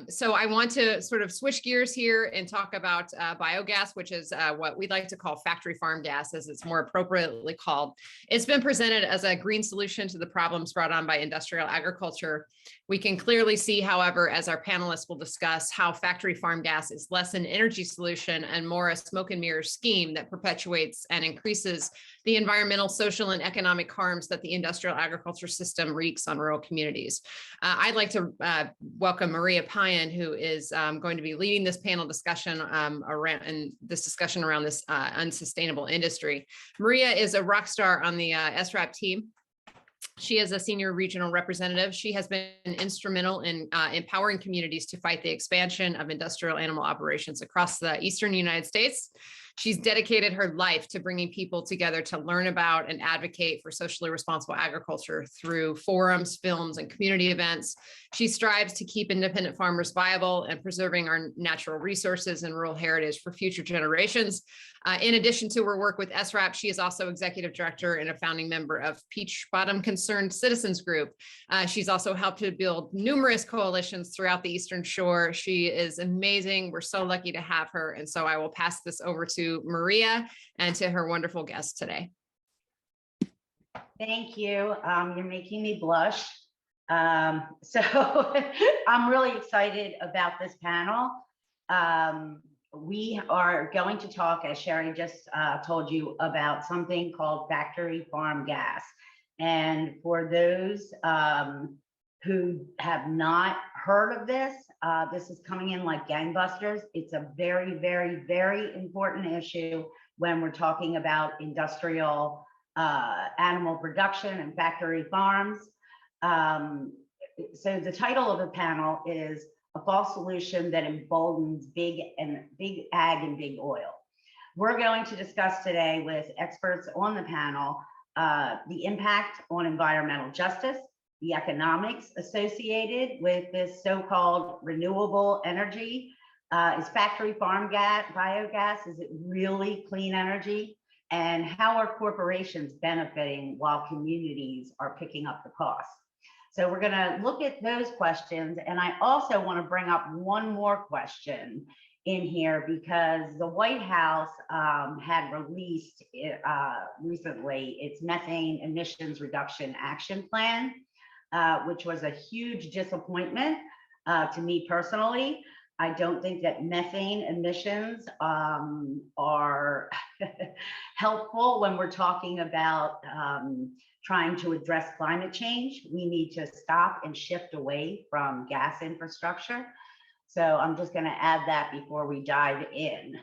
So I want to sort of switch gears here and talk about biogas, which is what we'd like to call factory farm gas, as it's more appropriately called. It's been presented as a green solution to the problems brought on by industrial agriculture. We can clearly see, however, as our panelists will discuss, how factory farm gas is less an energy solution and more a smoke and mirrors scheme that perpetuates and increases the environmental, social, and economic harms that the industrial agriculture system wreaks on rural communities. I'd like to welcome Maria Payan, who is going to be leading this panel discussion around this unsustainable industry. Maria is a rock star on the SRAP team. She is a senior regional representative. She has been instrumental in empowering communities to fight the expansion of industrial animal operations across the eastern United States. She's dedicated her life to bringing people together to learn about and advocate for socially responsible agriculture through forums, films, and community events. She strives to keep independent farmers viable and preserving our natural resources and rural heritage for future generations. In addition to her work with SRAP, she is also executive director and a founding member of Peach Bottom Concerned Citizens Group. She's also helped to build numerous coalitions throughout the Eastern Shore. She is amazing. We're so lucky to have her. And so I will pass this over to Maria and to her wonderful guest today. Thank you. You're making me blush. So I'm really excited about this panel. We are going to talk, as Sherry just told you, about something called factory farm gas. And for those who have not heard of this, this is coming in like gangbusters. It's a very, very, very important issue when we're talking about industrial animal production and factory farms. So the title of the panel is "A False Solution That Emboldens Big Ag and Big Oil." We're going to discuss today with experts on the panel the impact on environmental justice, the economics associated with this so-called renewable energy. Is factory farm gas, biogas, is it really clean energy? And how are corporations benefiting while communities are picking up the cost? So we're going to look at those questions. And I also want to bring up one more question in here, because the White House had released recently its methane emissions reduction action plan, which was a huge disappointment to me personally. I don't think that methane emissions are helpful when we're talking about trying to address climate change. We need to stop and shift away from gas infrastructure. So I'm just going to add that before we dive in.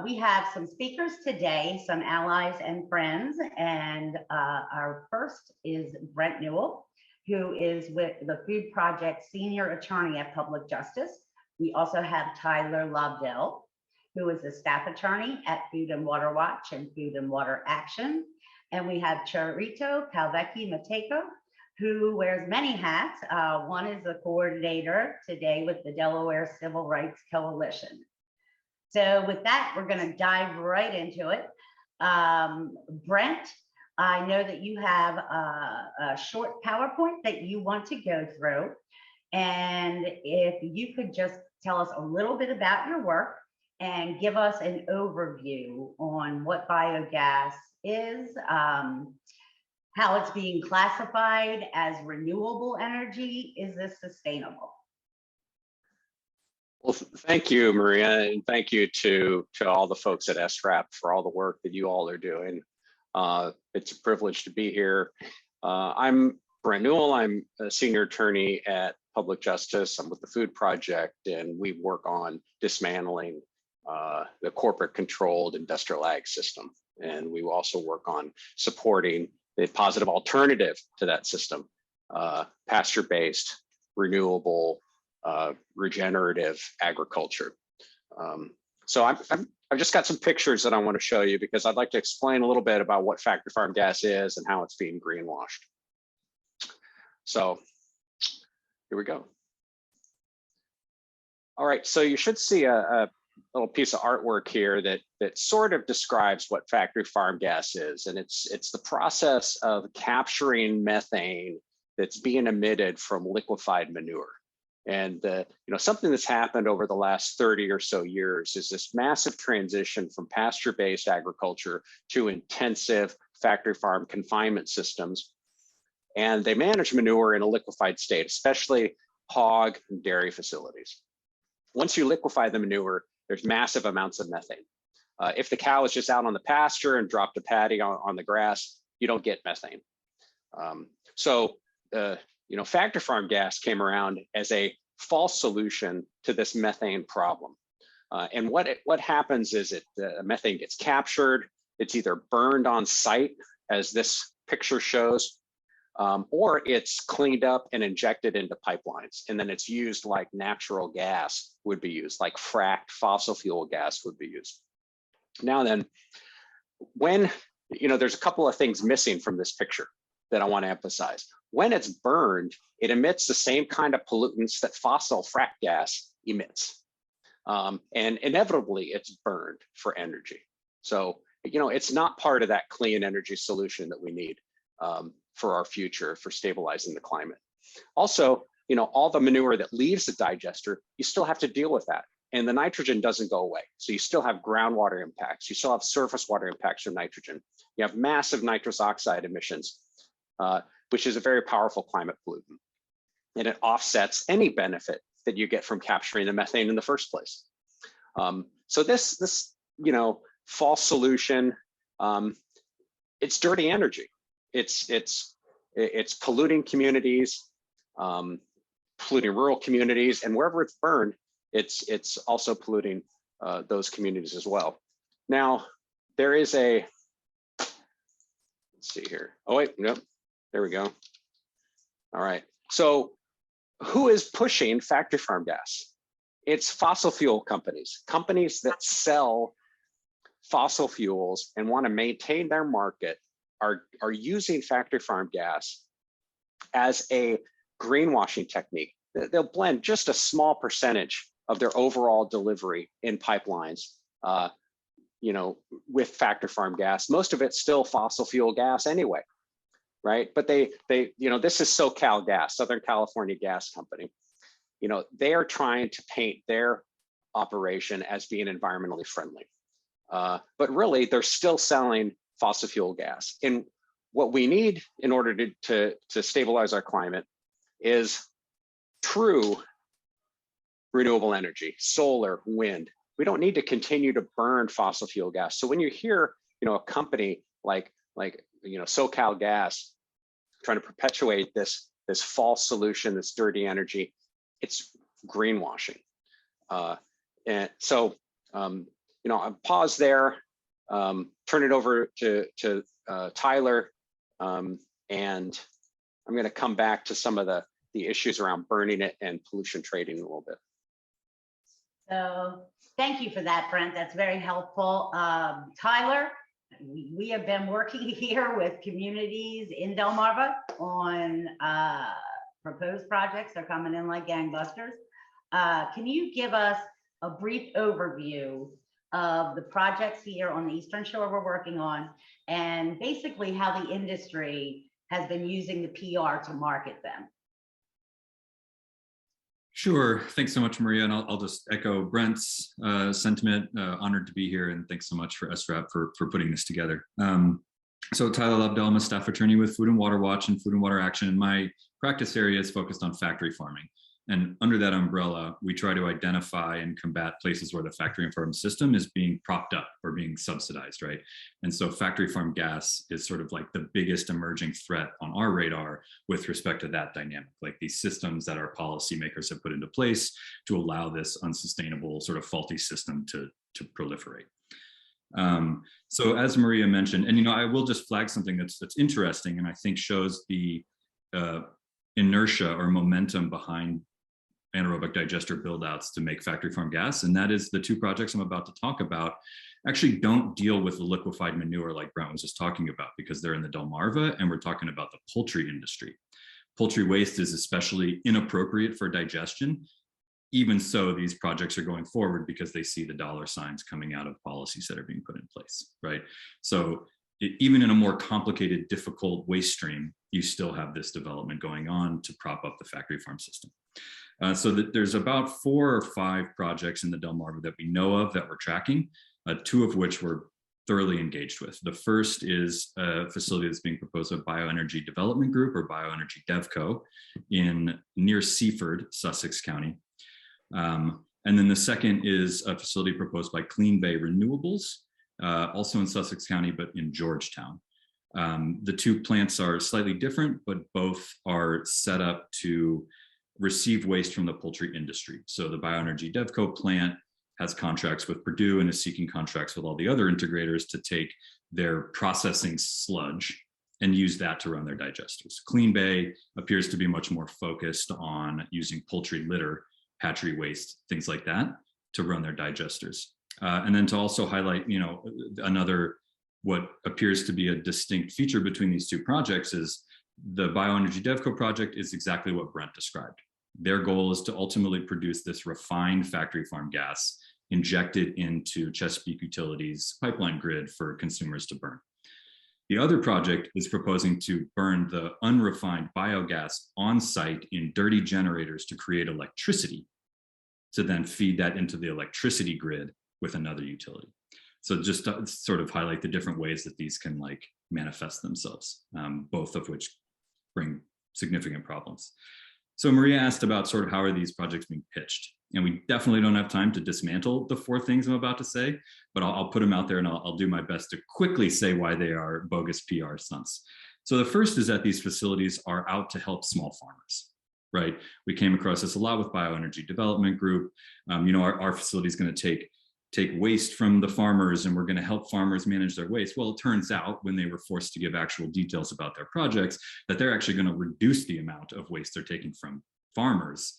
We have some speakers today, some allies and friends, and our first is Brent Newell, who is with the Food Project Senior Attorney at Public Justice. We also have Tyler Lobdell, who is a staff attorney at Food and Water Watch and Food and Water Action. And we have Charito, Calvachi-Mateyko, who wears many hats. One is a coordinator today with the Delaware Civil Rights Coalition. So with that, we're going to dive right into it. Brent, I know that you have a short PowerPoint that you want to go through. And if you could just tell us a little bit about your work and give us an overview on what biogas is, how it's being classified as renewable energy. Is this sustainable? Well, thank you, Maria, and thank you to all the folks at SRAP for all the work that you all are doing. It's a privilege to be here. I'm Brent Newell. I'm a senior attorney at Public Justice. I'm with the Food Project, and we work on dismantling the corporate controlled industrial ag system. And we also work on supporting the positive alternative to that system, pasture-based, renewable, regenerative agriculture. So I've just got some pictures that I want to show you, because I'd like to explain a little bit about what factory farm gas is and how it's being greenwashed. So here we go. All right, so you should see a little piece of artwork here that sort of describes what factory farm gas is. And it's the process of capturing methane that's being emitted from liquefied manure. And something that's happened over the last 30 or so years is this massive transition from pasture-based agriculture to intensive factory farm confinement systems. And they manage manure in a liquefied state, especially hog and dairy facilities. Once you liquefy the manure, there's massive amounts of methane. If the cow is just out on the pasture and dropped a patty on the grass, you don't get methane. Factory farm gas came around as a false solution to this methane problem. And what happens is methane gets captured, it's either burned on site, as this picture shows, or it's cleaned up and injected into pipelines. And then it's used like natural gas would be used, like fracked fossil fuel gas would be used. Now then, when, there's a couple of things missing from this picture that I want to emphasize. When it's burned, it emits the same kind of pollutants that fossil frack gas emits. And inevitably it's burned for energy. So, it's not part of that clean energy solution that we need for our future, for stabilizing the climate. Also, all the manure that leaves the digester, you still have to deal with that. And the nitrogen doesn't go away. So you still have groundwater impacts. You still have surface water impacts from nitrogen. You have massive nitrous oxide emissions, which is a very powerful climate pollutant. And it offsets any benefit that you get from capturing the methane in the first place. So this false solution, it's dirty energy. It's polluting communities, polluting rural communities, and wherever it's burned, it's also polluting those communities as well. Now, there is let's see here. Oh wait, nope, there we go. All right, so who is pushing factory farm gas? It's fossil fuel companies that sell fossil fuels and want to maintain their market are using factory farm gas as a greenwashing technique. They'll blend just a small percentage of their overall delivery in pipelines, with factory farm gas. Most of it's still fossil fuel gas anyway, right? But this is SoCal Gas, Southern California Gas Company. They are trying to paint their operation as being environmentally friendly. But really, they're still selling fossil fuel gas. And what we need in order to stabilize our climate is true renewable energy, solar, wind. We don't need to continue to burn fossil fuel gas. So when you hear, a company like SoCal Gas trying to perpetuate this false solution, this dirty energy, it's greenwashing. And so, I'll pause there, turn it over to Tyler, and I'm going to come back to some of the issues around burning it and pollution trading a little bit. So thank you for that, Brent. That's very helpful. Tyler, we have been working here with communities in Delmarva on proposed projects. They're coming in like gangbusters. Can you give us a brief overview of the projects here on the Eastern Shore we're working on, and basically how the industry has been using the PR to market them? Sure. Thanks so much, Maria. And I'll just echo Brent's sentiment. Honored to be here, and thanks so much for SRAP for putting this together. So Tyler Lobdell, I'm a staff attorney with Food and Water Watch and Food and Water Action, and my practice area is focused on factory farming. And under that umbrella, we try to identify and combat places where the factory farm system is being propped up or being subsidized, right? And so factory farm gas is sort of like the biggest emerging threat on our radar with respect to that dynamic, like these systems that our policymakers have put into place to allow this unsustainable sort of faulty system to proliferate. So as Maria mentioned, and I will just flag something that's interesting and I think shows the inertia or momentum behind anaerobic digester buildouts to make factory farm gas, and that is the two projects I'm about to talk about actually don't deal with the liquefied manure like Brent was just talking about, because they're in the Delmarva and we're talking about the poultry industry. Poultry waste is especially inappropriate for digestion. Even so, these projects are going forward because they see the dollar signs coming out of policies that are being put in place, right? So even in a more complicated, difficult waste stream, you still have this development going on to prop up the factory farm system. So that there's about 4 or 5 projects in the Delmarva that we know of that we're tracking, 2 of which we're thoroughly engaged with. The first is a facility that's being proposed by Bioenergy Development Group, or Bioenergy DevCo, near Seaford, Sussex County. And then the second is a facility proposed by Clean Bay Renewables, also in Sussex County, but in Georgetown. The 2 plants are slightly different, but both are set up to receive waste from the poultry industry. So the Bioenergy DevCo plant has contracts with Purdue and is seeking contracts with all the other integrators to take their processing sludge and use that to run their digesters. Clean Bay appears to be much more focused on using poultry litter, hatchery waste, things like that, to run their digesters. And then to also highlight, another, what appears to be a distinct feature between these 2 projects is the Bioenergy DevCo project is exactly what Brent described. Their goal is to ultimately produce this refined factory farm gas injected into Chesapeake Utilities' pipeline grid for consumers to burn. The other project is proposing to burn the unrefined biogas on site in dirty generators to create electricity, to then feed that into the electricity grid with another utility. So just to sort of highlight the different ways that these can manifest themselves, both of which bring significant problems. So Maria asked about sort of how are these projects being pitched? And we definitely don't have time to dismantle the 4 things I'm about to say, but I'll put them out there and I'll do my best to quickly say why they are bogus PR stunts. So the first is that these facilities are out to help small farmers, right? We came across this a lot with Bioenergy Development Group. Our facility is going to take waste from the farmers and we're going to help farmers manage their waste. Well, it turns out when they were forced to give actual details about their projects, that they're actually going to reduce the amount of waste they're taking from farmers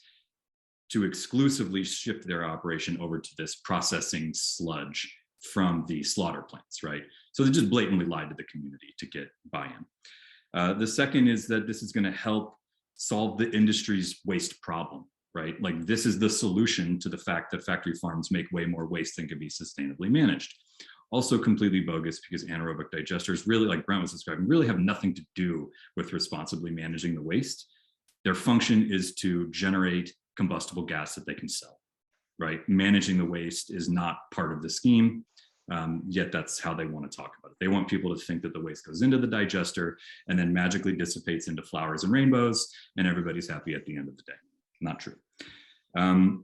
to exclusively shift their operation over to this processing sludge from the slaughter plants, right? So they just blatantly lied to the community to get buy-in. The second is that this is going to help solve the industry's waste problem, right? This is the solution to the fact that factory farms make way more waste than can be sustainably managed. Also completely bogus because anaerobic digesters really, like Brent was describing, really have nothing to do with responsibly managing the waste. Their function is to generate combustible gas that they can sell, right? Managing the waste is not part of the scheme, yet that's how they want to talk about it. They want people to think that the waste goes into the digester and then magically dissipates into flowers and rainbows and everybody's happy at the end of the day. Not true.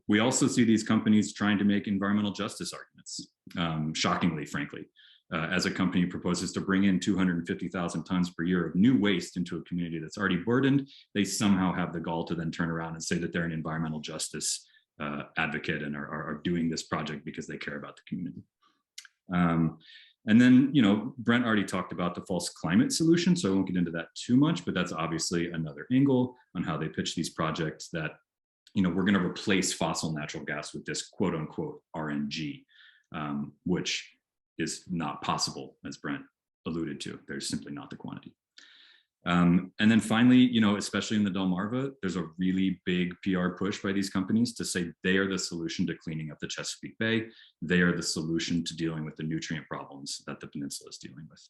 We also see these companies trying to make environmental justice arguments, shockingly, frankly. As a company proposes to bring in 250,000 tons per year of new waste into a community that's already burdened, they somehow have the gall to then turn around and say that they're an environmental justice advocate and are doing this project because they care about the community. And then, Brent already talked about the false climate solution, so I won't get into that too much, but that's obviously another angle on how they pitch these projects that, we're going to replace fossil natural gas with this quote unquote RNG, which is not possible, as Brent alluded to. There's simply not the quantity. And then finally, especially in the Delmarva, there's a really big PR push by these companies to say they are the solution to cleaning up the Chesapeake Bay. They are the solution to dealing with the nutrient problems that the peninsula is dealing with.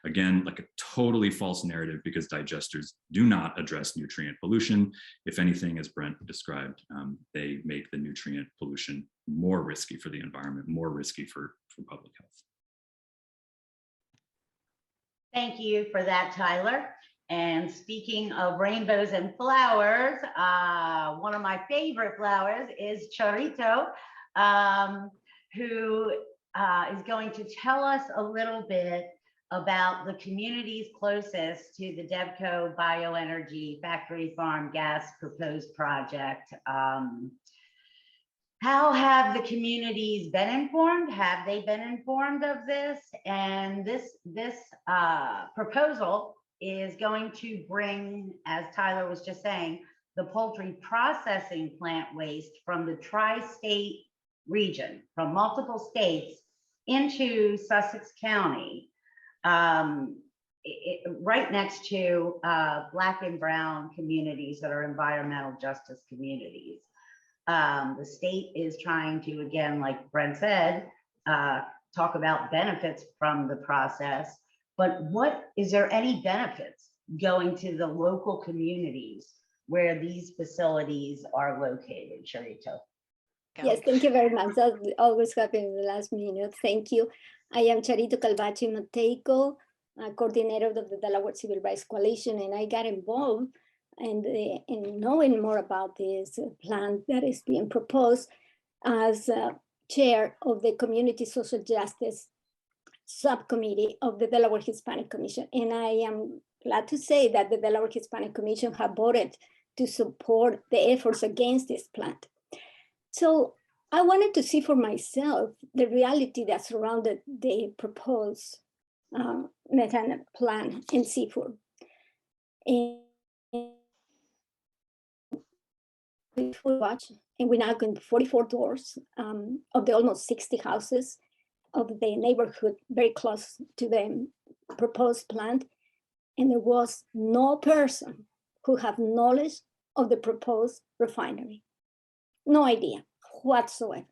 Again, a totally false narrative because digesters do not address nutrient pollution. If anything, as Brent described, they make the nutrient pollution more risky for the environment, more risky for public health. Thank you for that, Tyler. And speaking of rainbows and flowers, one of my favorite flowers is Charito, who is going to tell us a little bit about the communities closest to the DevCo bioenergy factory farm gas proposed project. How have the communities been informed? Have they been informed of this? And this proposal is going to bring, as Tyler was just saying, the poultry processing plant waste from the tri-state region, from multiple states, into Sussex County, right next to Black and brown communities that are environmental justice communities. The state is trying to, again, like Brent said, talk about benefits from the process, but is there any benefits going to the local communities where these facilities are located, Charito? Yes, thank you very much. That always happens in the last minute. Thank you. I am Charito Calvachi-Mateyko, coordinator of the Delaware Civil Rights Coalition, and I got involved in knowing more about this plan that is being proposed as chair of the Community Social Justice Subcommittee of the Delaware Hispanic Commission. And I am glad to say that the Delaware Hispanic Commission have voted to support the efforts against this plan. So I wanted to see for myself the reality that surrounded the proposed methane plan in seafood. And we now go into 44 doors of the almost 60 houses of the neighborhood very close to the proposed plant. And there was no person who had knowledge of the proposed refinery. No idea whatsoever.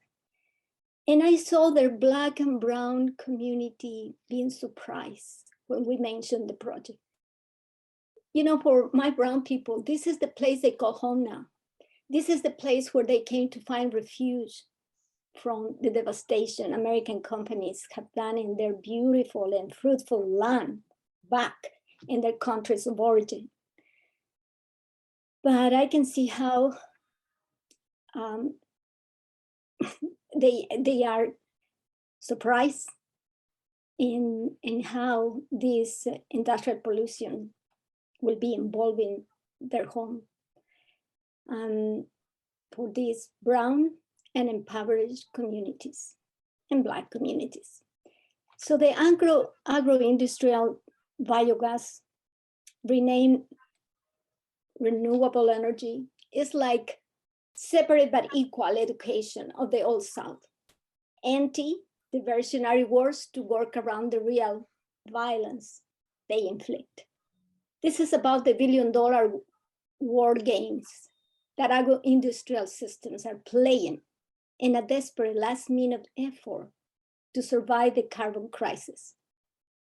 And I saw their Black and brown community being surprised when we mentioned the project. You know, for my brown people, this is the place they call home now. This is the place where they came to find refuge from the devastation American companies have done in their beautiful and fruitful land back in their countries of origin. But I can see how they are surprised in how this industrial pollution will be involving their home. For these brown and impoverished communities and Black communities. So the agro-industrial biogas, renamed renewable energy, is like separate but equal education of the Old South. Anti-diversionary wars to work around the real violence they inflict. This is about the billion-dollar war games that agro-industrial systems are playing in a desperate last-minute effort to survive the carbon crisis,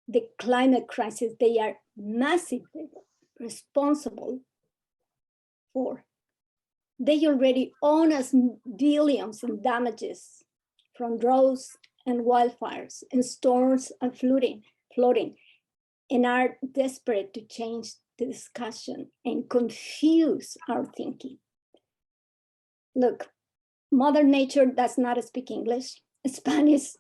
the climate crisis they are massively responsible for. They already own us billions in damages from droughts and wildfires and storms and flooding, and are desperate to change the discussion and confuse our thinking. Look, Mother Nature does not speak English, Spanish,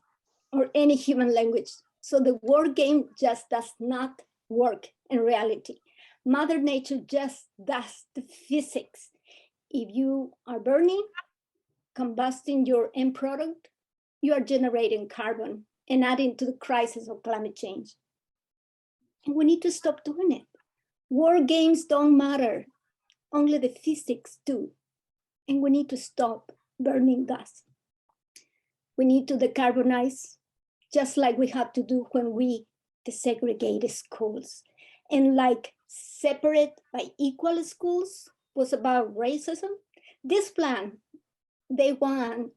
or any human language. So the word game just does not work in reality. Mother Nature just does the physics. If you are burning, combusting your end product, you are generating carbon and adding to the crisis of climate change. And we need to stop doing it. War games don't matter, only the physics do. And we need to stop burning gas. We need to decarbonize, just like we have to do when we desegregate schools. And like separate by equal schools was about racism, this plan, they want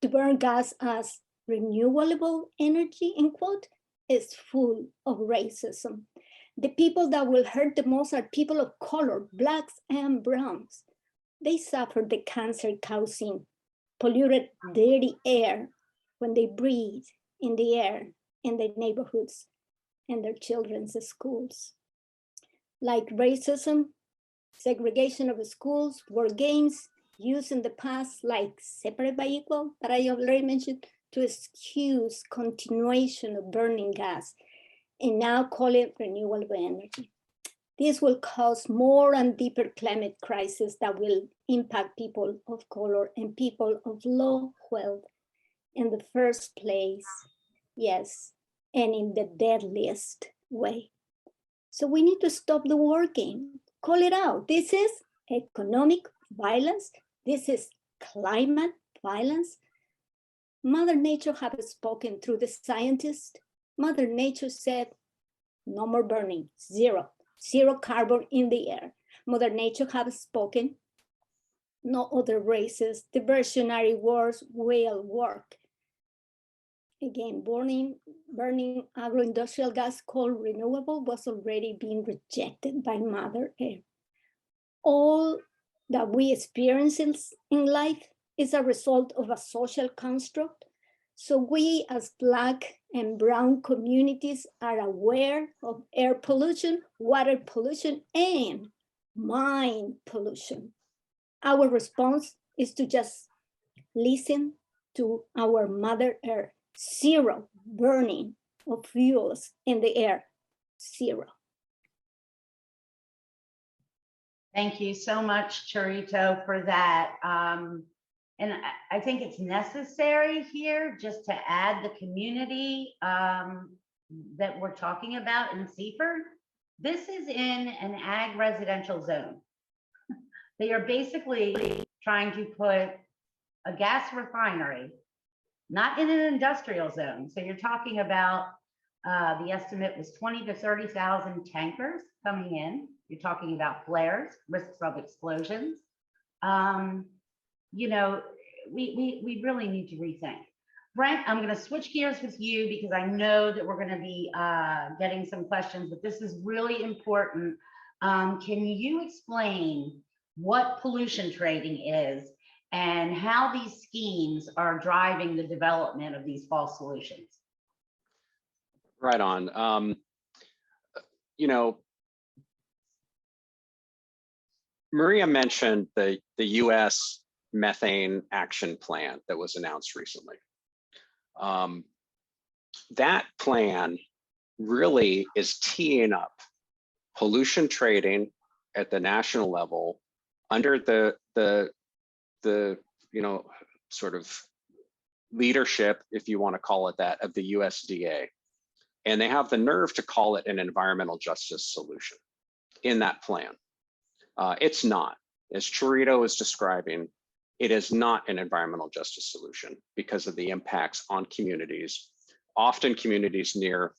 to burn gas as renewable energy, in quote, is full of racism. The people that will hurt the most are people of color, Blacks and browns. They suffer the cancer-causing, polluted, dirty air when they breathe in the air in their neighborhoods and their children's schools. Like racism, segregation of schools, war games used in the past, like separate by equal, that I already mentioned, to excuse continuation of burning gas, and now call it renewable energy. This will cause more and deeper climate crisis that will impact people of color and people of low wealth in the first place, yes, and in the deadliest way. So we need to stop the war game, call it out. This is economic violence. This is climate violence. Mother Nature has spoken through the scientists. Mother Nature said, no more burning, zero carbon in the air. Mother Nature has spoken, no other races, diversionary wars will work. again, burning agro-industrial gas called renewable was already being rejected by Mother Earth. All that we experience in life is a result of a social construct. So we as Black and Brown communities are aware of air pollution, water pollution, and mine pollution. Our response is to just listen to our Mother Earth. Zero burning of fuels in the air, zero. Thank you so much, Charito, for that. And I think it's necessary here just to add the community that we're talking about in Seaford. This is in an ag residential zone. They are basically trying to put a gas refinery, not in an industrial zone. So you're talking about, the estimate was 20 to 30,000 tankers coming in. You're talking about flares, risks of explosions. You know, we really need to rethink. Brent, I'm going to switch gears with you because I know that we're going to be getting some questions, but this is really important. Can you explain what pollution trading is and how these schemes are driving the development of these false solutions? Right on. You know, Maria mentioned the US methane action plan that was announced recently. That plan really is teeing up pollution trading at the national level under the you know, sort of leadership, if you want to call it that, of the USDA. And they have the nerve to call it an environmental justice solution in that plan. It's not. As Charito is describing, it is not an environmental justice solution because of the impacts on communities. Often communities near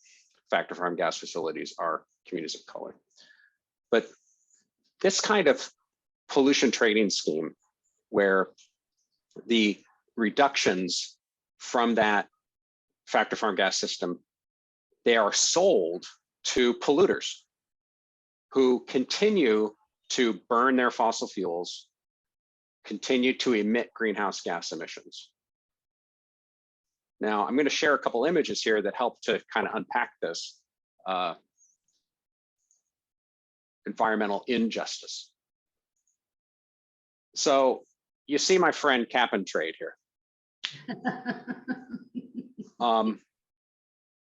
factory farm gas facilities are communities of color. But this kind of pollution trading scheme where the reductions from that factory farm gas system, they are sold to polluters who continue to burn their fossil fuels, continue to emit greenhouse gas emissions. Now, I'm going to share a couple images here that help to kind of unpack this environmental injustice. So you see my friend cap and trade here.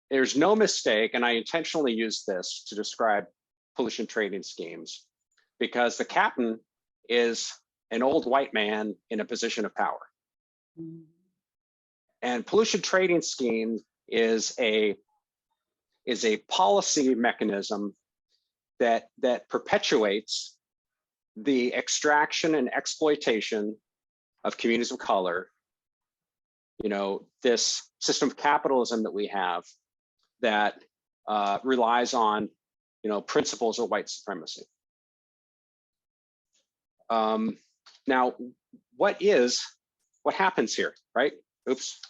There's no mistake, and I intentionally use this to describe pollution trading schemes, because the captain is an old white man in a position of power. And pollution trading scheme is a policy mechanism that perpetuates the extraction and exploitation of communities of color. You know, this system of capitalism that we have that relies on, you know, principles of white supremacy. Now, what happens here, right? Oops.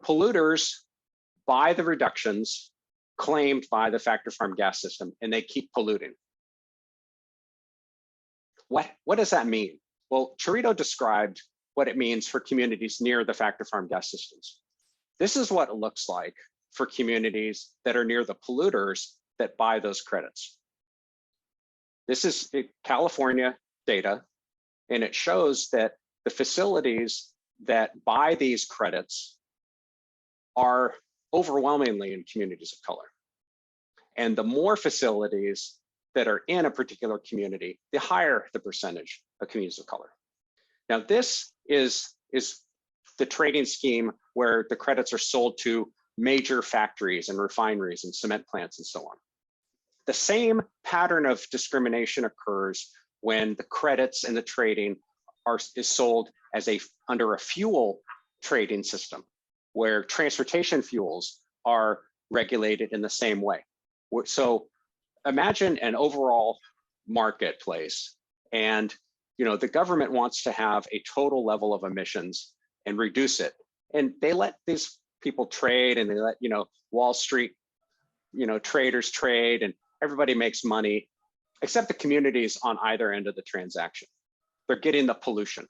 Polluters buy the reductions claimed by the factory farm gas system, and they keep polluting. What does that mean? Well, Charito described what it means for communities near the factory farm gas systems. This is what it looks like for communities that are near the polluters that buy those credits. This is California data, and it shows that the facilities that buy these credits are overwhelmingly in communities of color. And the more facilities that are in a particular community, the higher the percentage of communities of color. Now, this is the trading scheme where the credits are sold to major factories and refineries and cement plants and so on. The same pattern of discrimination occurs when the credits and the trading is sold as under a fuel trading system, where transportation fuels are regulated in the same way. So imagine an overall marketplace, and the government wants to have a total level of emissions and reduce it, and they let these people trade and they let, Wall Street, traders trade and everybody makes money, except the communities on either end of the transaction. They're getting the pollution.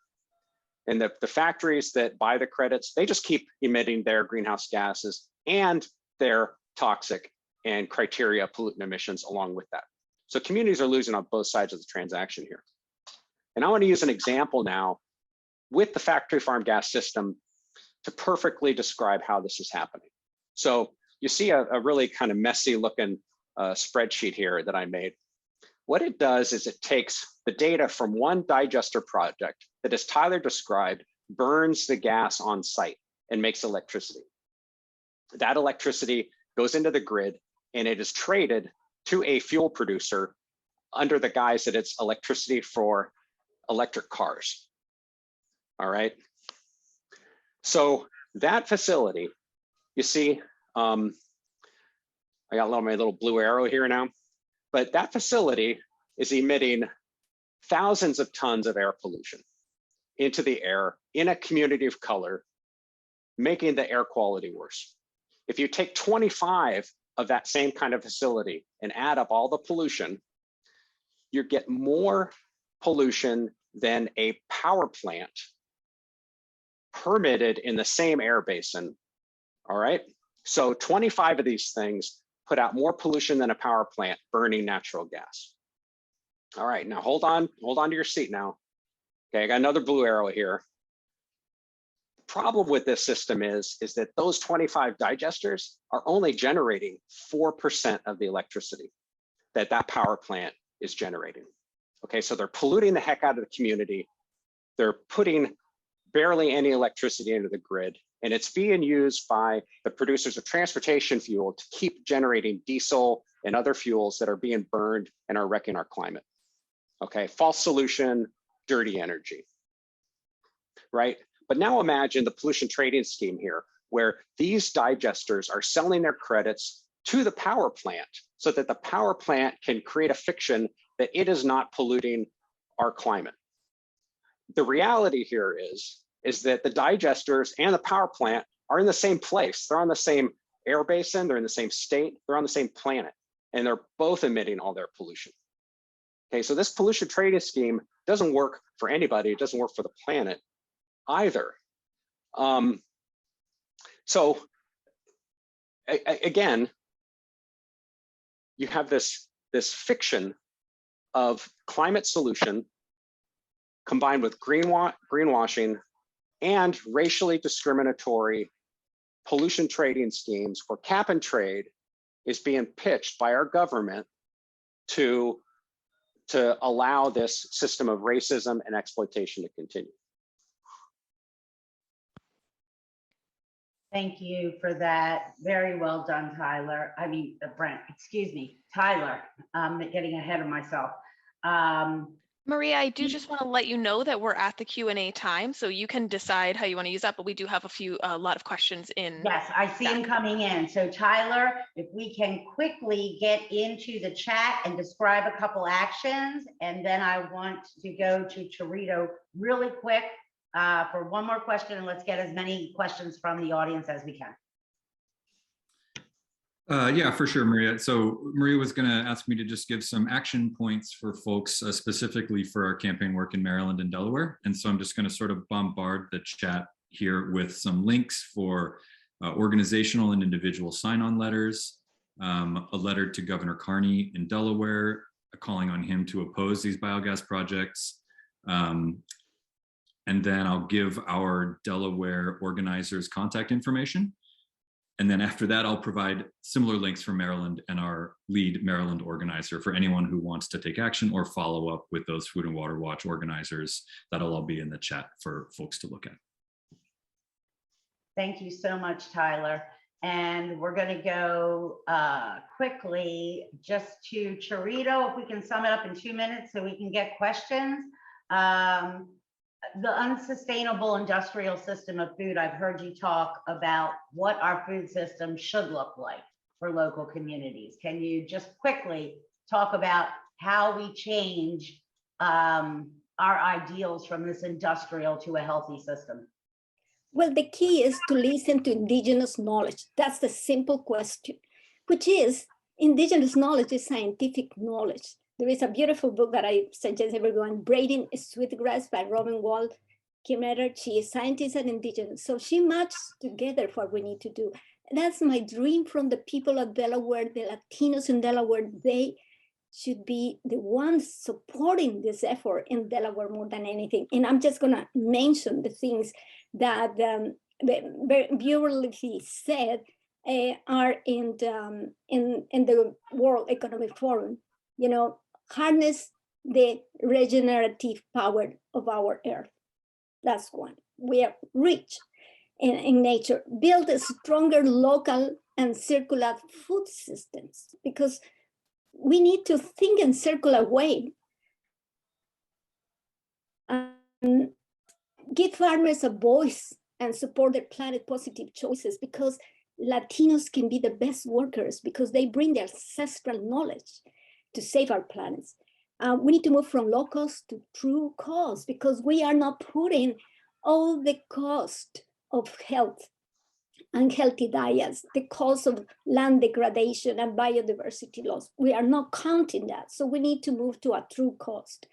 And the factories that buy the credits, they just keep emitting their greenhouse gases and their toxic and criteria pollutant emissions along with that. So communities are losing on both sides of the transaction here. And I want to use an example now with the factory farm gas system to perfectly describe how this is happening. So you see a really kind of messy looking spreadsheet here that I made. What it does is it takes the data from one digester project that, as Tyler described, burns the gas on site and makes electricity. That electricity goes into the grid and it is traded to a fuel producer under the guise that it's electricity for electric cars. All right. So that facility, you see, I got my little blue arrow here now, but that facility is emitting thousands of tons of air pollution into the air in a community of color, making the air quality worse. If you take 25 of that same kind of facility and add up all the pollution, you get more pollution than a power plant permitted in the same air basin. All right. So 25 of these things put out more pollution than a power plant burning natural gas. All right, now hold on to your seat now. Okay, I got another blue arrow here. The problem with this system is that those 25 digesters are only generating 4% of the electricity that power plant is generating. Okay, so they're polluting the heck out of the community. They're putting barely any electricity into the grid, and it's being used by the producers of transportation fuel to keep generating diesel and other fuels that are being burned and are wrecking our climate. Okay, false solution, dirty energy, right? But now imagine the pollution trading scheme here, where these digesters are selling their credits to the power plant so that the power plant can create a fiction that it is not polluting our climate. The reality here is that the digesters and the power plant are in the same place. They're on the same air basin, they're in the same state, they're on the same planet, and they're both emitting all their pollution. Okay, so this pollution trading scheme doesn't work for anybody. It doesn't work for the planet either. So again, you have this fiction of climate solution combined with greenwashing and racially discriminatory pollution trading schemes where cap and trade is being pitched by our government to allow this system of racism and exploitation to continue. Thank you for that. Very well done, Tyler. I mean, Brent, excuse me, Tyler. I'm getting ahead of myself. Maria, I do just want to let you know that we're at the Q&A time, so you can decide how you want to use that, but we do have a lot of questions in. Yes, I see them coming in. So Tyler, if we can quickly get into the chat and describe a couple actions, and then I want to go to Charito really quick for one more question, and let's get as many questions from the audience as we can. Yeah, for sure, Maria. So Maria was going to ask me to just give some action points for folks specifically for our campaign work in Maryland and Delaware. And so I'm just going to sort of bombard the chat here with some links for organizational and individual sign-on letters, a letter to Governor Carney in Delaware, calling on him to oppose these biogas projects. And then I'll give our Delaware organizers contact information. And then after that, I'll provide similar links for Maryland and our lead Maryland organizer for anyone who wants to take action or follow up with those Food and Water Watch organizers. That'll all be in the chat for folks to look at. Thank you so much, Tyler. And we're going to go quickly just to Charito, if we can sum it up in 2 minutes so we can get questions. The unsustainable industrial system of food, I've heard you talk about what our food system should look like for local communities. Can you just quickly talk about how we change our ideals from this industrial to a healthy system? Well, the key is to listen to indigenous knowledge. That's the simple question, which is indigenous knowledge is scientific knowledge. There is a beautiful book that I suggest everyone, Braiding Sweetgrass by Robin Wall Kimmerer. She is scientist and indigenous. So she matches together what we need to do. That's my dream from the people of Delaware, the Latinos in Delaware. They should be the ones supporting this effort in Delaware more than anything. And I'm just gonna mention the things that Bureau said are in the World Economic Forum. You know, harness the regenerative power of our earth. That's one. We are rich in nature. Build a stronger local and circular food systems, because we need to think in circular way. Give farmers a voice and support their planet positive choices, because Latinos can be the best workers because they bring their ancestral knowledge to save our planets. We need to move from low cost to true cost, because we are not putting all the cost of health, unhealthy diets, the cost of land degradation and biodiversity loss. We are not counting that. So we need to move to a true cost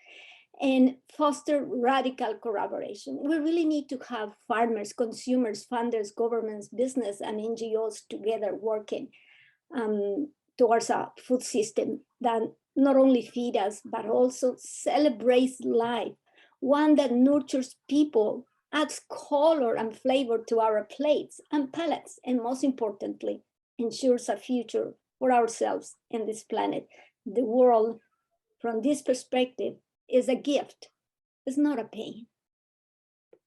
and foster radical collaboration. We really need to have farmers, consumers, funders, governments, business, and NGOs together working towards a food system that not only feed us, but also celebrates life, one that nurtures people, adds color and flavor to our plates and palates, and most importantly, ensures a future for ourselves and this planet. The world, from this perspective, is a gift. It's not a pain.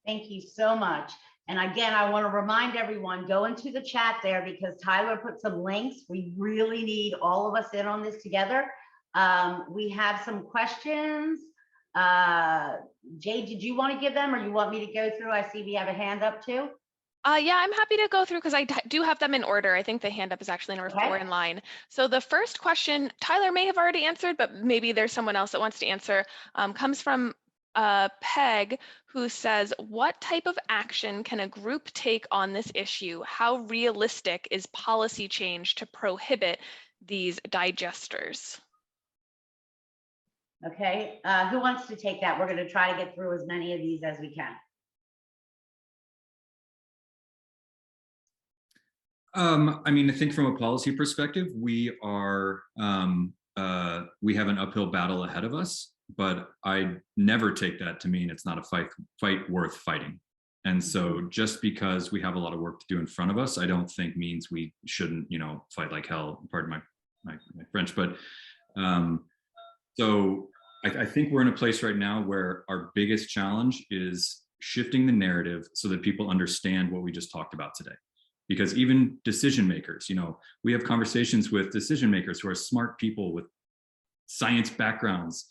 Thank you so much. And again, I want to remind everyone, go into the chat there, because Tyler put some links. We really need all of us in on this together. We have some questions. Jay, did you want to give them, or you want me to go through? I see we have a hand up too. Yeah, I'm happy to go through because I do have them in order. I think the hand up is actually number 4 in line. So the first question, Tyler may have already answered, but maybe there's someone else that wants to answer, comes from Peg, who says, what type of action can a group take on this issue? How realistic is policy change to prohibit these digesters? Okay, who wants to take that? We're going to try to get through as many of these as we can. I mean, I think from a policy perspective, we have an uphill battle ahead of us, but I never take that to mean it's not a fight worth fighting. And so just because we have a lot of work to do in front of us, I don't think means we shouldn't, fight like hell, pardon my French, but so I think we're in a place right now where our biggest challenge is shifting the narrative so that people understand what we just talked about today. Because even decision makers, we have conversations with decision makers who are smart people with science backgrounds,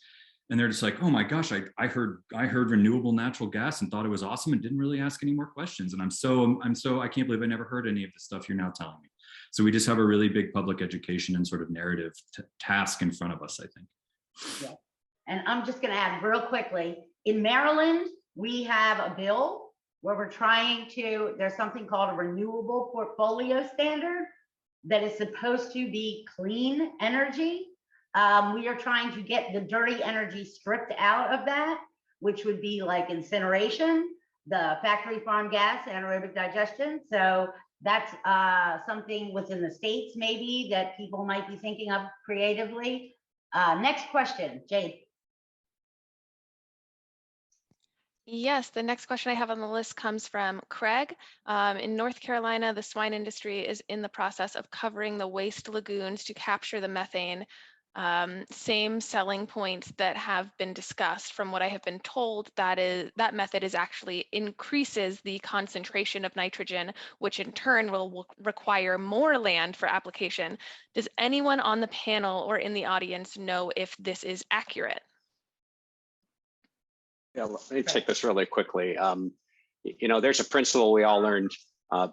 and they're just like, oh my gosh, I heard renewable natural gas and thought it was awesome and didn't really ask any more questions. And I can't believe I never heard any of the stuff you're now telling me. So we just have a really big public education and sort of narrative task in front of us, I think. Yeah. And I'm just going to add real quickly, in Maryland, we have a bill where we're there's something called a renewable portfolio standard that is supposed to be clean energy. We are trying to get the dirty energy stripped out of that, which would be like incineration, the factory farm gas, anaerobic digestion. So that's something within the states maybe that people might be thinking of creatively. Next question, Jade. Yes, the next question I have on the list comes from Craig. In North Carolina, the swine industry is in the process of covering the waste lagoons to capture the methane. Same selling points that have been discussed. From what I have been told, that method is actually increases the concentration of nitrogen, which in turn will require more land for application. Does anyone on the panel or in the audience know if this is accurate? Yeah, let me take this really quickly. There's a principle we all learned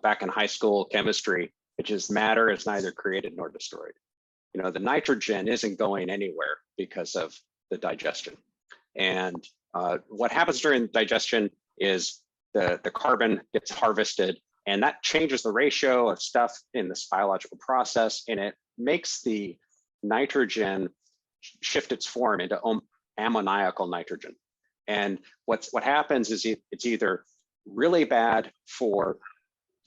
back in high school chemistry, which is matter is neither created nor destroyed. The nitrogen isn't going anywhere because of the digestion. And what happens during digestion is the carbon gets harvested, and that changes the ratio of stuff in this biological process, and it makes the nitrogen shift its form into ammoniacal nitrogen. And what happens is it's either really bad for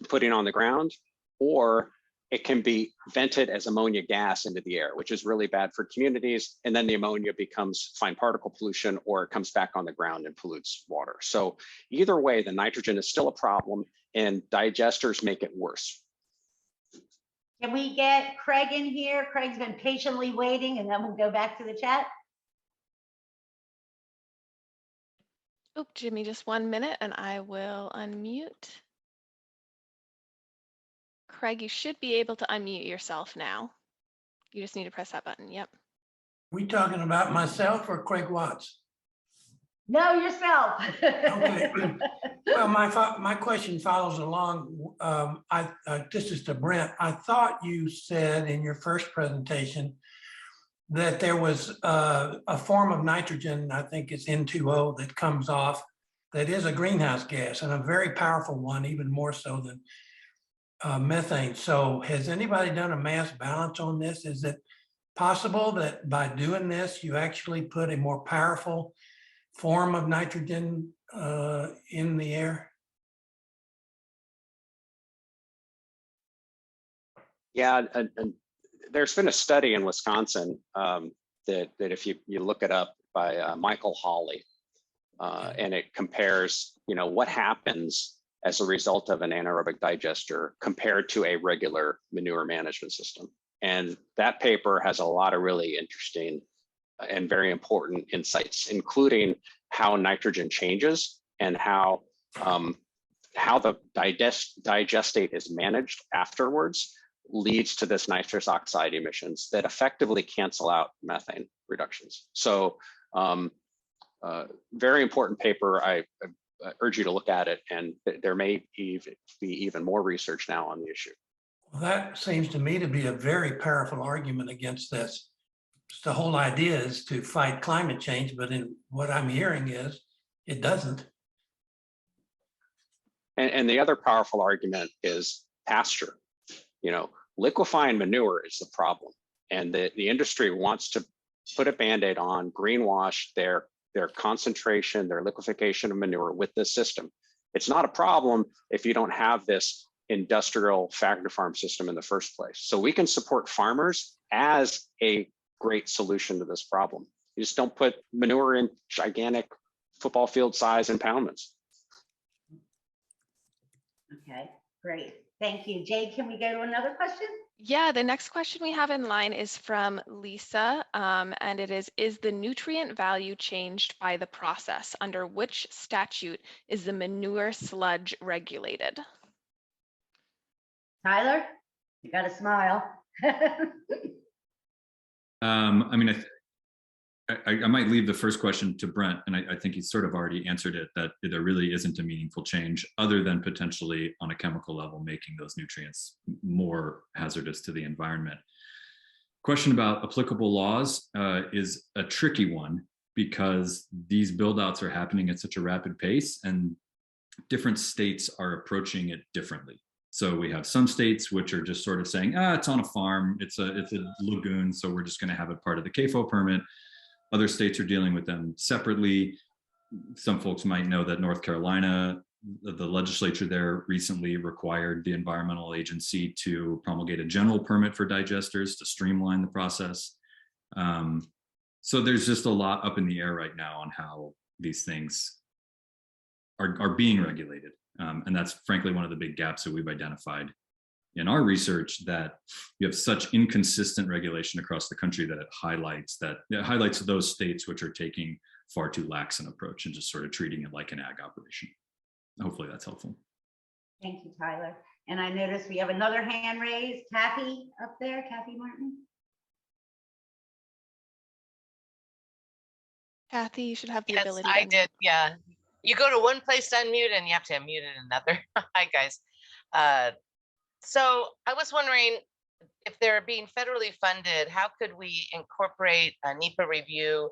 putting on the ground, or it can be vented as ammonia gas into the air, which is really bad for communities. And then the ammonia becomes fine particle pollution, or it comes back on the ground and pollutes water. So either way, the nitrogen is still a problem, and digesters make it worse. Can we get Craig in here? Craig's been patiently waiting, and then we'll go back to the chat. Oh, Jimmy, just 1 minute and I will unmute. Craig, you should be able to unmute yourself now. You just need to press that button. Yep. We talking about myself or Craig Watts? No, yourself. Okay. Well, my question follows along. This is to Brent. I thought you said in your first presentation that there was a form of nitrogen, I think it's N2O, that comes off that is a greenhouse gas, and a very powerful one, even more so than methane. So has anybody done a mass balance on this? Is it possible that by doing this, you actually put a more powerful form of nitrogen in the air? Yeah, and there's been a study in Wisconsin that if you look it up by Michael Hawley, and it compares, what happens as a result of an anaerobic digester compared to a regular manure management system. And that paper has a lot of really interesting and very important insights, including how nitrogen changes and how the digestate is managed afterwards leads to this nitrous oxide emissions that effectively cancel out methane reductions. So very important paper. I urge you to look at it, and there may be even more research now on the issue. Well, that seems to me to be a very powerful argument against this. The whole idea is to fight climate change, but in what I'm hearing is it doesn't. And the other powerful argument is pasture. Liquefying manure is the problem, and the industry wants to put a Band-Aid on, greenwash their concentration, their liquefaction of manure with this system. It's not a problem if you don't have this industrial factory farm system in the first place. So we can support farmers as a great solution to this problem. You just don't put manure in gigantic football field size impoundments. Okay, great. Thank you. Jade, can we go to another question? Yeah, the next question we have in line is from Lisa, and it is the nutrient value changed by the process? Under which statute is the manure sludge regulated? Tyler, you got to smile. I might leave the first question to Brent, and I think he's sort of already answered it, that there really isn't a meaningful change other than potentially on a chemical level, making those nutrients more hazardous to the environment. Question about applicable laws is a tricky one, because these build-outs are happening at such a rapid pace, and different states are approaching it differently. So we have some states which are just sort of saying, it's on a farm, it's a lagoon, so we're just going to have it part of the CAFO permit. Other states are dealing with them separately. Some folks might know that North Carolina, the legislature there recently required the environmental agency to promulgate a general permit for digesters to streamline the process. So there's just a lot up in the air right now on how these things are being regulated. And that's frankly one of the big gaps that we've identified in our research, that you have such inconsistent regulation across the country that it highlights those states which are taking far too lax an approach and just sort of treating it like an ag operation. Hopefully that's helpful. Thank you, Tyler. And I noticed we have another hand raised. Kathy up there, Kathy Martin. Kathy, you should have the Yes, ability. I did. Yeah. You go to one place to unmute and you have to unmute it another. Hi, guys. So I was wondering, if they're being federally funded, how could we incorporate a NEPA review,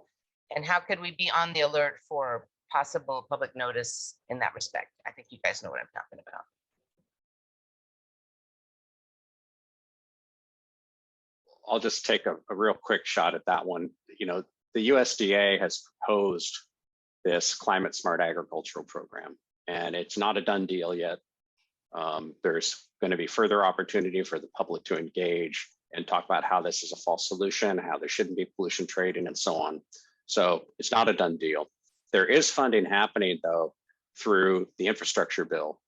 and how could we be on the alert for possible public notice in that respect? I think you guys know what I'm talking about. I'll just take a real quick shot at that one. You know, the USDA has proposed this climate smart agricultural program, and it's not a done deal yet. There's going to be further opportunity for the public to engage and talk about how this is a false solution, how there shouldn't be pollution trading, and so on. So it's not a done deal. There is funding happening, though, through the infrastructure bill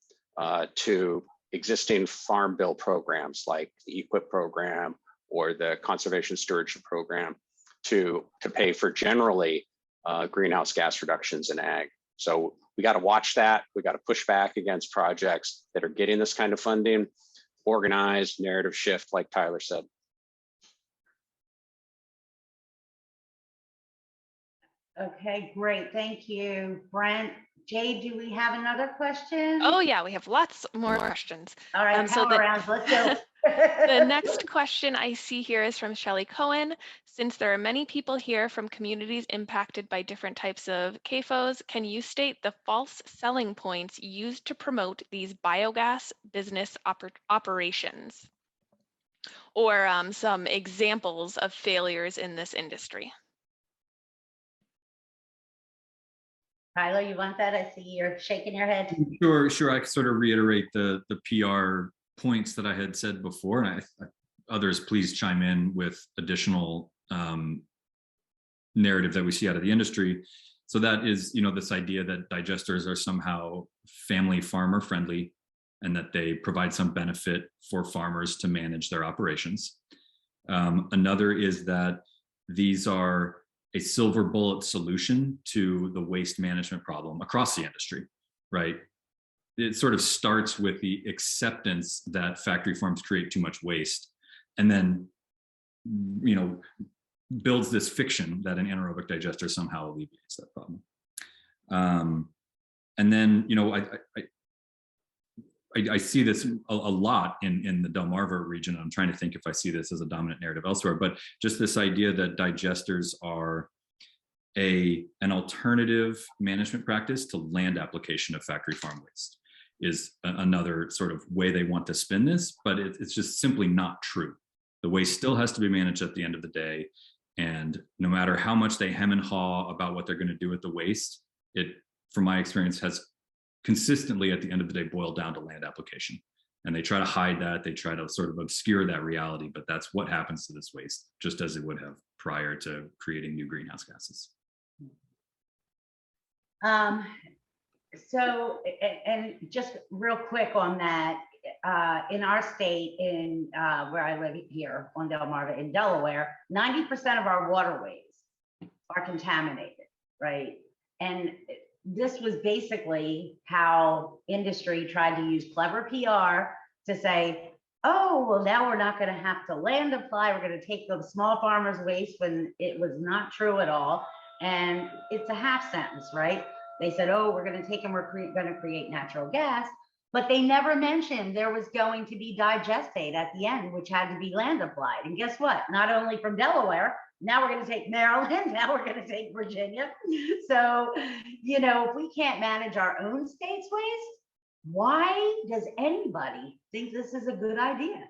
to existing farm bill programs like the EQIP program or the conservation stewardship program to pay for generally greenhouse gas reductions in ag. So we got to watch that. We got to push back against projects that are getting this kind of funding, organized narrative shift, like Tyler said. Okay, great. Thank you, Brent. Jay, do we have another question? Oh yeah, we have lots more questions. All right, so power rounds, let's go. The next question I see here is from Shelley Cohen. Since there are many people here from communities impacted by different types of CAFOs, can you state the false selling points used to promote these biogas business operations? Or some examples of failures in this industry? Tyler, you want that? I see you're shaking your head. Sure. I can sort of reiterate the PR points that I had said before, and others please chime in with additional narrative that we see out of the industry. So that is, you know, this idea that digesters are somehow family farmer friendly and that they provide some benefit for farmers to manage their operations. Another is that these are a silver bullet solution to the waste management problem across the industry, right? It sort of starts with the acceptance that factory farms create too much waste, and then, you know, builds this fiction that an anaerobic digester somehow alleviates that problem. And then, you know, I see this a lot in the Delmarva region. I'm trying to think if I see this as a dominant narrative elsewhere, but just this idea that digesters are an alternative management practice to land application of factory farm waste is another sort of way they want to spin this, but it's just simply not true. The waste still has to be managed at the end of the day. And no matter how much they hem and haw about what they're going to do with the waste, it, from my experience, has consistently at the end of the day boiled down to land application. And they try to hide that, they try to sort of obscure that reality, but that's what happens to this waste, just as it would have prior to creating new greenhouse gases. So, and just real quick on that, in our state, in where I live here on Delmarva in Delaware, 90% of our waterways are contaminated, right? And this was basically how industry tried to use clever PR to say, oh, well, now we're not going to have to land apply. We're going to take the small farmers' waste, when it was not true at all. And it's a half sentence, right? They said, oh, we're going to take and we're going to create natural gas. But they never mentioned there was going to be digestate at the end, which had to be land applied. And guess what? Not only from Delaware, now we're going to take Maryland, now we're going to take Virginia. So, you know, if we can't manage our own state's waste, why does anybody think this is a good idea?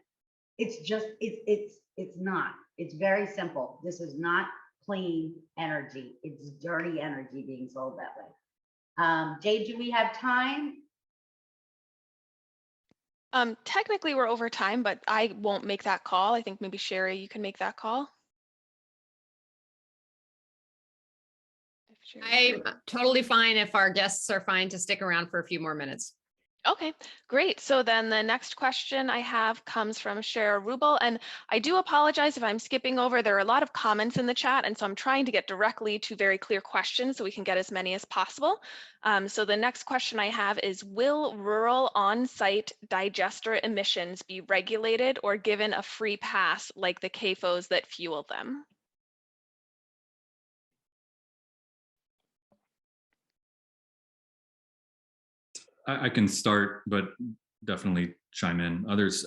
It's just, it's not. It's very simple. This is not clean energy. It's dirty energy being sold that way. Jade, do we have time? Technically we're over time, but I won't make that call. I think maybe Sherry, you can make that call. I'm totally fine if our guests are fine to stick around for a few more minutes. Okay, great. So then the next question I have comes from Shara Rubel, and I do apologize if I'm skipping over. There are a lot of comments in the chat, and so I'm trying to get directly to very clear questions so we can get as many as possible. So the next question I have is, will rural on-site digester emissions be regulated or given a free pass like the CAFOs that fuel them? I can start, but definitely chime in others.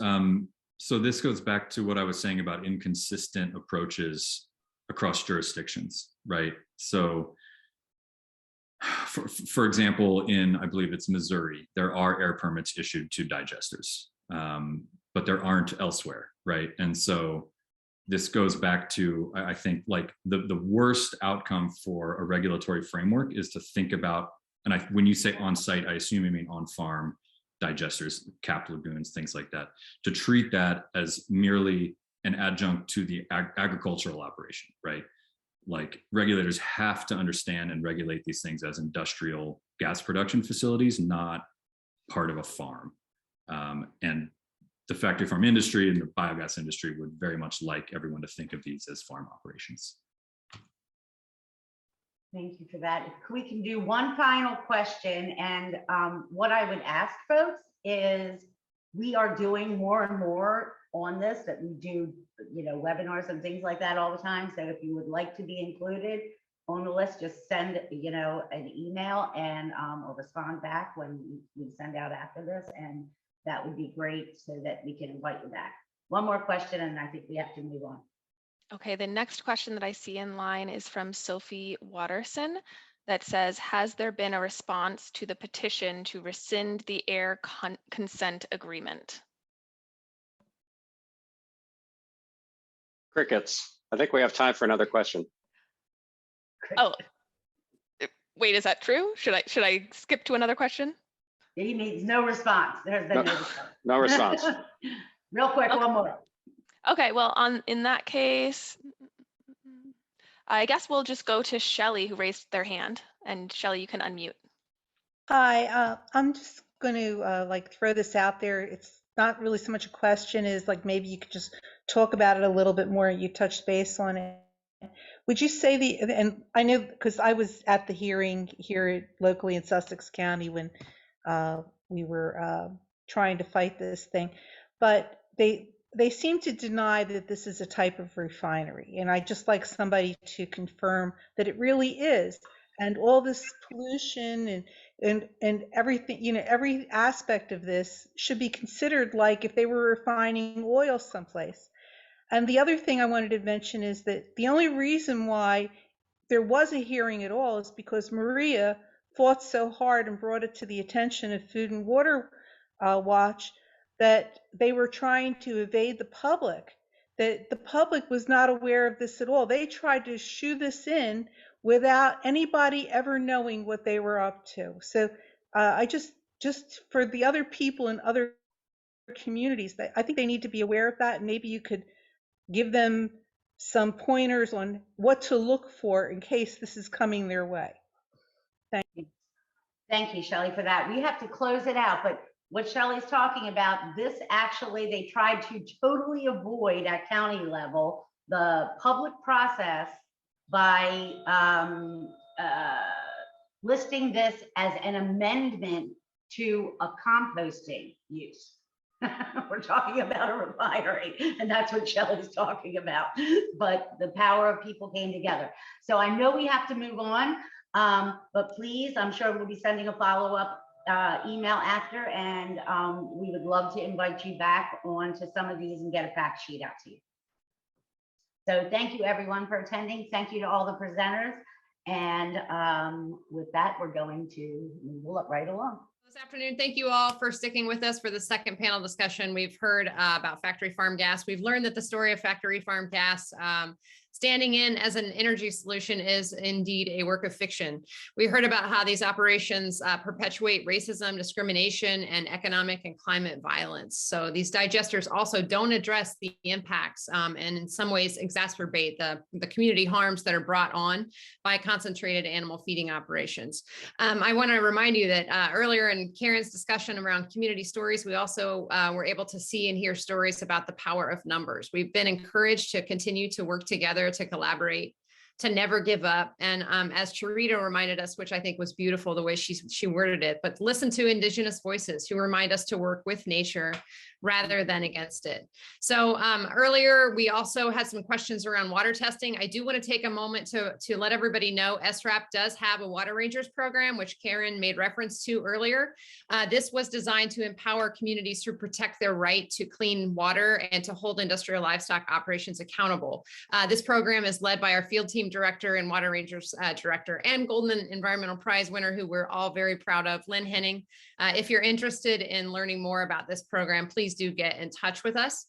So this goes back to what I was saying about inconsistent approaches across jurisdictions, right? So for example, in, I believe it's Missouri, there are air permits issued to digesters, but there aren't elsewhere, right? And so this goes back to, I think, like the worst outcome for a regulatory framework is to think about, and when you say on-site, I assume you mean on-farm digesters, capped lagoons, things like that, to treat that as merely an adjunct to the agricultural operation, right? Like regulators have to understand and regulate these things as industrial gas production facilities, not part of a farm. And the factory farm industry and the biogas industry would very much like everyone to think of these as farm operations. Thank you for that. If we can do one final question, and what I would ask folks is, we are doing more and more on this, that we do, you know, webinars and things like that all the time. So if you would like to be included on the list, just send, you know, an email and or respond back when we send out after this, and that would be great so that we can invite you back. One more question, and I think we have to move on. Okay, the next question that I see in line is from Sophie Watterson that says, has there been a response to the petition to rescind the air consent agreement? Crickets. I think we have time for another question. Oh, wait, is that true? Should I skip to another question? He needs no response. There's been no response. No response. Real quick, Okay. one more. Okay, well, in that case, I guess we'll just go to Shelley, who raised their hand. And Shelley, you can unmute. Hi, I'm just going to like throw this out there. It's not really so much a question as like maybe you could just talk about it a little bit more. You touched base on it. Would you say and I know because I was at the hearing here locally in Sussex County when we were trying to fight this thing, but they seem to deny that this is a type of refinery. And I just like somebody to confirm that it really is. And all this pollution and everything, you know, every aspect of this should be considered like if they were refining oil someplace. And the other thing I wanted to mention is that the only reason why there was a hearing at all is because Maria fought so hard and brought it to the attention of Food and Water Watch that they were trying to evade the public, that the public was not aware of this at all. They tried to shoo this in without anybody ever knowing what they were up to. So I just for the other people in other communities, I think they need to be aware of that. And maybe you could give them some pointers on what to look for in case this is coming their way. Thank you. Thank you, Shelley, for that. We have to close it out, but what Shelley's talking about, this actually, they tried to totally avoid at county level the public process by listing this as an amendment to a composting use. We're talking about a refinery, and that's what Shelley's talking about. But the power of people came together. So I know we have to move on, but please, I'm sure we'll be sending a follow-up email after, and we would love to invite you back on to some of these and get a fact sheet out to you. So thank you everyone for attending. Thank you to all the presenters. And with that, we're going to move right along. This afternoon, thank you all for sticking with us for the second panel discussion. We've heard about factory farm gas. We've learned that the story of factory farm gas standing in as an energy solution is indeed a work of fiction. We heard about how these operations perpetuate racism, discrimination, and economic and climate violence. So these digesters also don't address the impacts and in some ways exacerbate the community harms that are brought on by concentrated animal feeding operations. I want to remind you that earlier in Karen's discussion around community stories, we also were able to see and hear stories about the power of numbers. We've been encouraged to continue to work together, to collaborate, to never give up. And as Charito reminded us, which I think was beautiful the way she worded it, but listen to Indigenous voices who remind us to work with nature rather than against it. So earlier, we also had some questions around water testing. I do want to take a moment to let everybody know SRAP does have a Water Rangers program, which Karen made reference to earlier. This was designed to empower communities to protect their right to clean water and to hold industrial livestock operations accountable. This program is led by our field team Team Director and Water Rangers Director, and Golden Environmental Prize winner, who we're all very proud of, Lynn Henning. If you're interested in learning more about this program, please do get in touch with us.